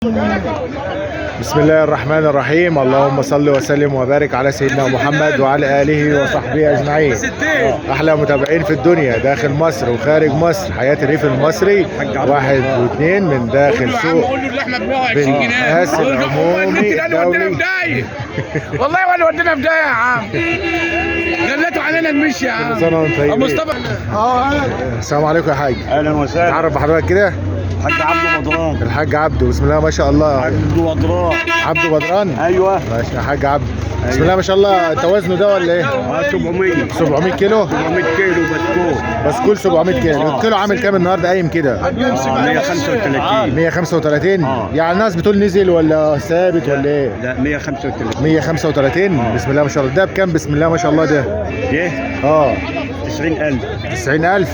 بسم الله الرحمن الرحيم. اللهم صل وسلم وبارك على سيدنا محمد وعلى آله وصحبه أجمعين. أحلى متابعين في الدنيا داخل مصر وخارج مصر، حياة الريف المصري واحد واثنين من داخل سوق بالقاس العمومي الدولي. والله وانا ودينا بداية يا عم، جلتوا علينا المشي يا عم. سنة وانت طيبين. مصطفى السلام عليكم يا حاج. اهلا وسهلا. تعرف بحضرتك كده؟ الحاج عبده بدران. الحاج عبده، بسم الله ما شاء الله. عبده بدران. عبده بدران. ايوه ماشي يا حاج عبده. بسم الله ما شاء الله. انت وزنه ده ولا ايه؟ 700 كيلو. 700 كيلو بسكول 700 كيلو. الكيلو عامل كام النهارده قايم كده؟ 135. 135. يعني الناس بتقول نزل ولا ثابت ولا ايه؟ لا 135. 135. بسم الله ما شاء الله. ده بكام بسم الله ما شاء الله ده؟ ايه؟ 90,000. 90,000.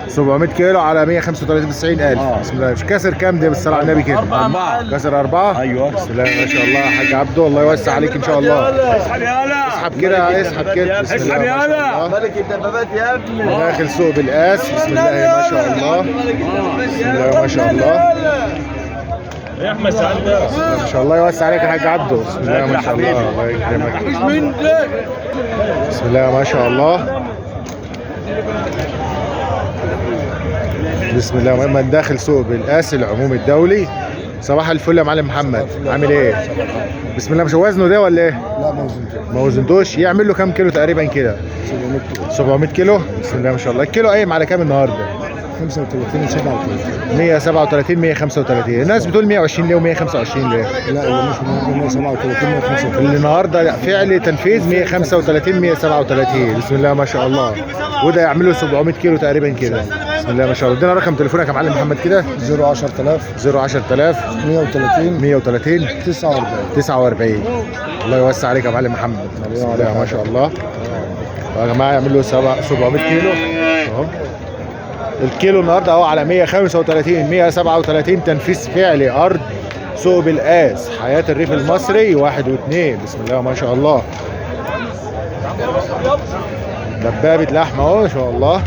700 كيلو على 135 90,000. بسم الله. مش كسر كام ده بالصلاة على النبي كده؟ 4. كسر 4. ايوه. بسم الله ما شاء الله يا حاج عبده، الله يوسع عليك ان شاء الله. اسحب يالا. اسحب كده، اسحب كده. بسم الله اسحب ما شاء يالا. الله. ملك الدبابات يا ابني. داخل سوق بالقاس. بسم الله ما شاء الله. بسم الله ما شاء الله. يا احمد سعد. ما شاء الله يوسع عليك يا حاج عبده. بسم الله ما شاء الله. الله يكرمك. بسم الله ما شاء الله. بسم الله. من داخل سوق بالقاس العمومي الدولي. صباح الفل يا معلم محمد، عامل ايه؟ بسم الله. مش وزنه ده ولا ايه؟ لا ما وزنتوش. ما وزنتوش. يعمل له كام كيلو تقريبا كده؟ 700 كيلو. 700 كيلو. بسم الله ما شاء الله. الكيلو قايم على كام النهارده؟ 35 37. 137 135. الناس بتقول 120 ليه و125 ليه؟ لا اللي مش النهارده 137 135. اللي النهارده لا، فعل تنفيذ 135 137. بسم الله ما شاء الله. وده يعمله 700 كيلو تقريبا كده. بسم الله ما شاء الله. ادينا رقم تليفونك يا معلم محمد كده. 010,000 010,000 130 130 49. 49. الله يوسع عليك يا معلم محمد. بسم الله ما شاء الله. يا جماعه يعمل له 700 كيلو اهو. الكيلو النهارده اهو على 135 137 تنفيذ فعلي. ارض سوق بالقاس، حياه الريف المصري واحد واثنين. بسم الله ما شاء الله. دبابه لحمه اهو ما شاء الله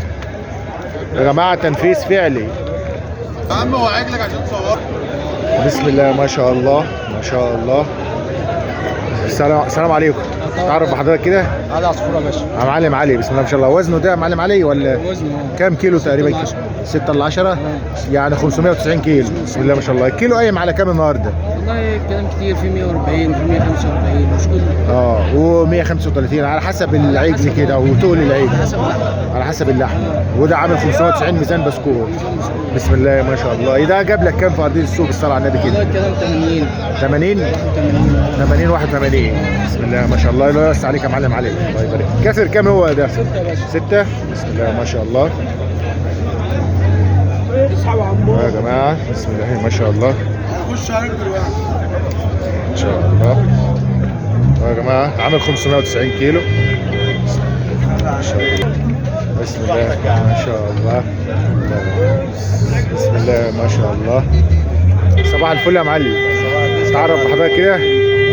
يا جماعه، تنفيذ فعلي. يا عم هو عاجلك عشان تصور. بسم الله ما شاء الله ما شاء الله. السلام عليكم. تعرف بحضرتك كده؟ علي عصفور يا باشا. يا معلم علي. بسم الله ما شاء الله. وزنه ده يا معلم علي ولا وزنه كام كيلو تقريبا كده؟ 6 ل 10 يعني 590 كيلو. بسم الله ما شاء الله. الكيلو قايم على كام النهارده؟ والله كلام كتير، في 140 في 145 مش كله. و135 على حسب العجل كده وطول العجل، على حسب اللحم. وده عامل 590 ميزان بسكور. بسم الله ما شاء الله. ده جاب لك كام في ارضيه السوق بالصلاه على النبي والله كده؟ الكلام 80 80 80 81. بسم الله ما شاء الله. الله يوسع عليك يا معلم علي، الله يبارك. كسر كام هو ده؟ 6 يا باشا. 6. بسم الله ما شاء الله. يا جماعه بسم الله ما شاء الله. خش عليك دلوقتي. ما شاء الله يا جماعه. عامل 590 كيلو. ما شاء الله. بسم الله ما شاء الله. بسم الله ما شاء الله. صباح الفل يا معلم. تعرف بحضرتك كده؟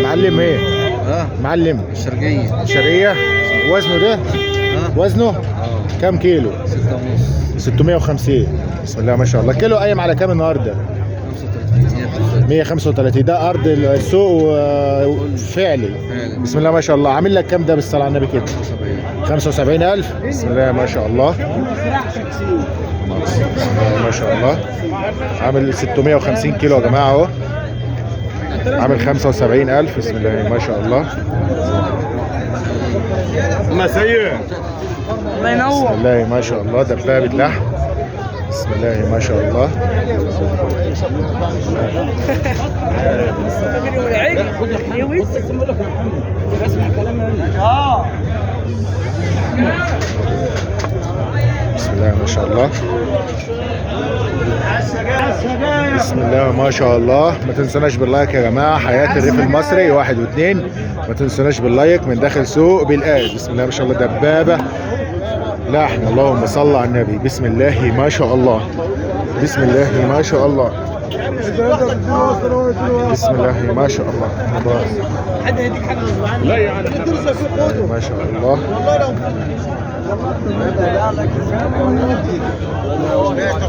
معلم ايه؟ معلم الشرقية. الشرقية. وزنه ده؟ وزنه كام كيلو؟ 6 ونص. 650. بسم الله ما شاء الله. كيلو قايم على كام النهارده؟ 135. ده ارض السوق فعلي. بسم الله ما شاء الله. عامل لك كام ده بالصلاه على النبي كده؟ 75,000. بسم الله ما شاء الله. بسم الله ما شاء الله. عامل 650 كيلو يا جماعه اهو. عامل 75,000. بسم الله ما شاء الله. مسير. بسم الله ما شاء الله. دبابه لحم. بسم الله ما شاء الله. بسم الله ما شاء الله. بسم الله ما شاء الله. ما تنسوناش باللايك يا جماعه. حياه الريف المصري واحد واثنين. ما تنسوناش باللايك. من داخل سوق بالقاس. بسم الله ما شاء الله. دبابه لحم. اللهم صل على النبي. بسم الله ما شاء الله. بسم الله ما شاء الله. بسم الله ما شاء الله. حد هيديك حاجه غصب عنك. لا يعني ما شاء الله.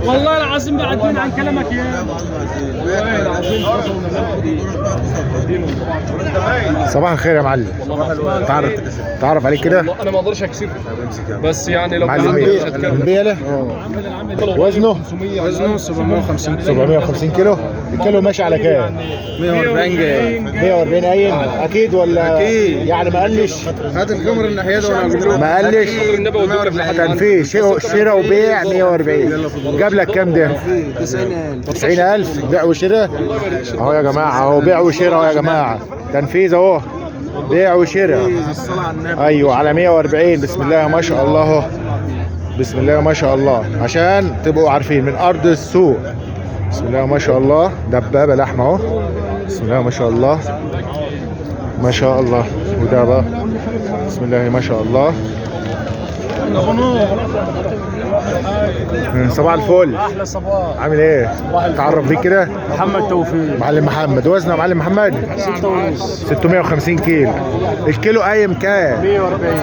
والله العظيم بعدين عن كلامك يا صباح الخير يا معلم. تعرف عليك كده. انا ما اقدرش اكسبه بس يعني لو معلم بيله. وزنه 750 كيلو. الكيلو ماشي على كام؟ 140 جاي. 140 قايم اكيد ولا أكيد. يعني ما قلش؟ هات الكاميرا الناحيه دي وانا اجيب ما قلش. كان في شراء وبيع 140. جاب لك كام ده؟ 90,000 بيع وشراء اهو يا جماعه، اهو بيع وشراء اهو يا جماعه، تنفيذ اهو، بيع وشراء. ايوه على 140. بسم الله ما شاء الله اهو، بسم الله ما شاء الله، عشان تبقوا عارفين من ارض السوق. بسم الله ما شاء الله، دبابه لحمه اهو، بسم الله ما شاء الله ما شاء الله. وده بقى بسم الله ما شاء الله. صباح الفل. احلى صباح. عامل ايه؟ تعرف بيك كده. محمد توفيق. معلم محمد. وزنه يا معلم محمد 650 كيلو. الكيلو قايم كام؟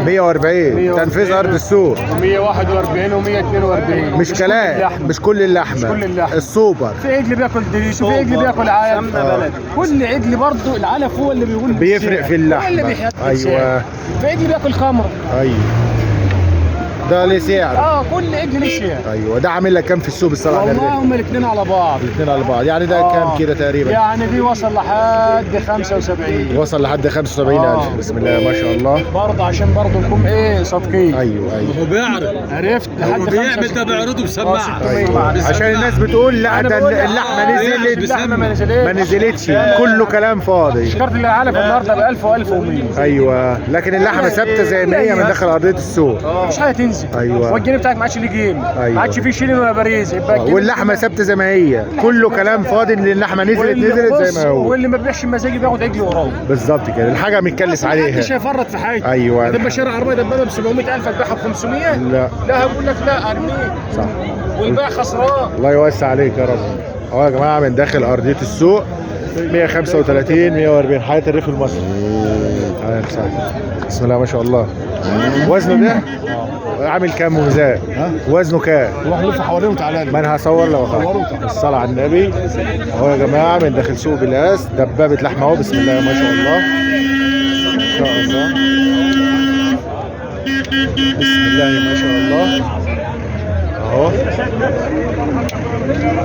140. تنفيذ ارض السوق 141 و142. مش كلام، مش كل اللحمه، السوبر. في عجل بياكل دريس وفي عجل بياكل علف. كل عجل برضه العلف هو اللي بيقول بيفرق في اللحمه. ايوه في عجل بياكل خمر. ايوه ده ليه سعر. كل عجل ليه سعر. ايوه ده عامل لك كام في السوق بالصلاه على النبي؟ والله هم الاثنين على بعض. الاثنين على بعض يعني ده كام كده تقريبا؟ يعني دي وصل لحد 75. وصل لحد 75,000. بسم الله ما شاء الله. برضه عشان برضه نكون صادقين. ايوه هو بيعرف. عرفت لحد بيعمل ده بيعرضه بسماعه. أيوة. عشان الناس بتقول لا ده اللحمه نزلت. اللحمه ما نزلتش، كله كلام فاضي. شكرت اللي علف النهارده ب 1000 و1100. ايوه لكن اللحمه ثابته زي ما هي من داخل ارضيه السوق. مش حاجه تنزل. ايوه والجنيه بتاعك ما عادش ليه قيمه. أيوة. ما عادش فيه شيلين ولا باريز. يبقى واللحمه ثابته زي ما هي، كله كلام فاضي ان اللحمه نزلت زي ما هو. واللي ما بيبيعش مزاجي بياخد عجل وراه. بالظبط كده، الحاجه متكلس عليها. مش هيفرط في حاجه. ايوه هتبقى شارع عربيه دبابه ب 700,000 هتبيعها ب 500. لا هقول لك لا ارميه. صح. والبيع خسران. الله يوسع عليك يا رب. اهو يا جماعه من داخل ارضيه السوق 135 140 حياه الريف المصري. اهلا وسهلا. بسم الله ما شاء الله. وزنه ده عامل كام وميزان؟ وزنه كام؟ روح لف حواليه وتعالى لي. ما انا هصور لو اخدت الصلاه على النبي. اهو يا جماعه من داخل سوق بلاس، دبابه لحمه اهو. بسم الله ما شاء الله ما شاء الله. بسم الله ما شاء الله اهو.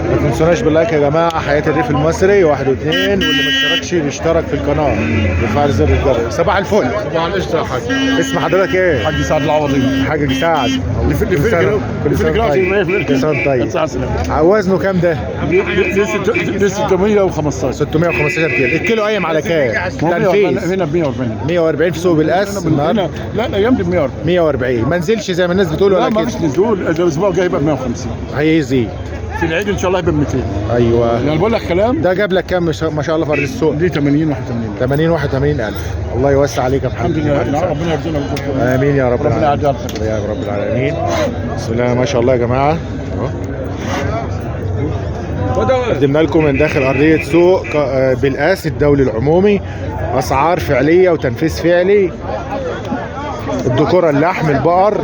ما تنسوناش باللايك يا جماعه. حياه الريف المصري 1 و2، واللي ما اشتركش يشترك في القناه ويفعل زر الجرس. صباح الفل. طبعا قشطه يا حاج. اسم حضرتك ايه؟ حاج سعد العوضي. حاجه سعد. كل سنه طيب. وزنه كام ده؟ دي 615. 615 كيلو. الكيلو قايم على كام؟ تنفيذ هنا ب 140. 140 في سوق القاس النهارده. لا الايام دي ب 140. 140 ما نزلش زي ما الناس بتقول لا ولا ما كده؟ فيش نزول. الاسبوع الجاي يبقى ب 150. هيزيد في العيد ان شاء الله يبقى ب 200. ايوه. يعني بقول لك كلام. ده جاب لك كام ما شاء الله في ارض السوق؟ دي 80 81. 80 81 الف. الله يوسع عليك يا محمد. الحمد لله ربنا يرزقنا ويرزقكم. امين يا رب ربنا العالمين. يعدي على يا رب العالمين. بسم الله ما شاء الله يا جماعه اهو. قدمنا لكم من داخل ارضيه سوق بالقاس الدولي العمومي اسعار فعليه وتنفيذ فعلي. الدكوره، اللحم، البقر.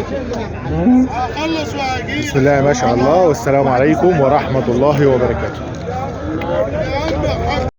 بسم الله ما شاء الله، والسلام عليكم ورحمه الله وبركاته.